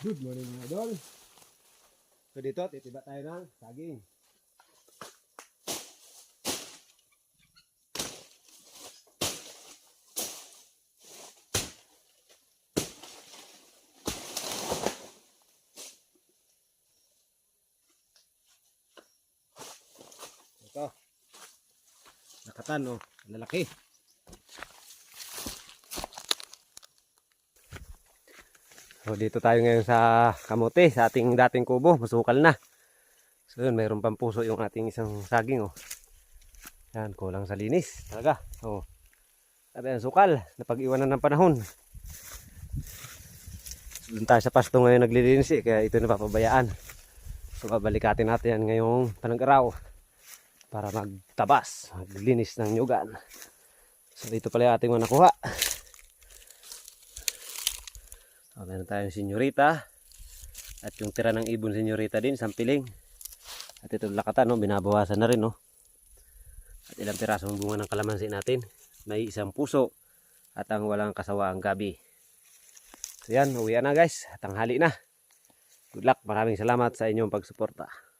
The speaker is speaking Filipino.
Good morning mga idol. So dito, titiba tayo ng saging. Ito. Nakatan, oh. Lalaki. So dito tayo ngayon sa kamote, sa ating dating kubo, masukal na. So yun, mayroon pang puso yung ating isang saging, oh. Yan, kulang sa linis talaga. Oh. Sabi ang sukal, napag-iwanan ng panahon. So, doon tayo sa pasto ngayon naglilinis kaya ito napapabayaan. So babalikatin natin yan ngayong panag-araw para magtabas, maglinis ng nyugan. So dito pala yung ating mga nakuha. So, meron tayong senyorita at yung tira ng ibon senyorita din, isang piling. At ito lakatan, no? Binabawasan na rin, no? At ilang pirasong bunga ng kalamansi natin. May isang puso at ang walang kasawaang gabi. So yan, uwian na guys. Tanghali na. Good luck. Maraming salamat sa inyong pagsuporta.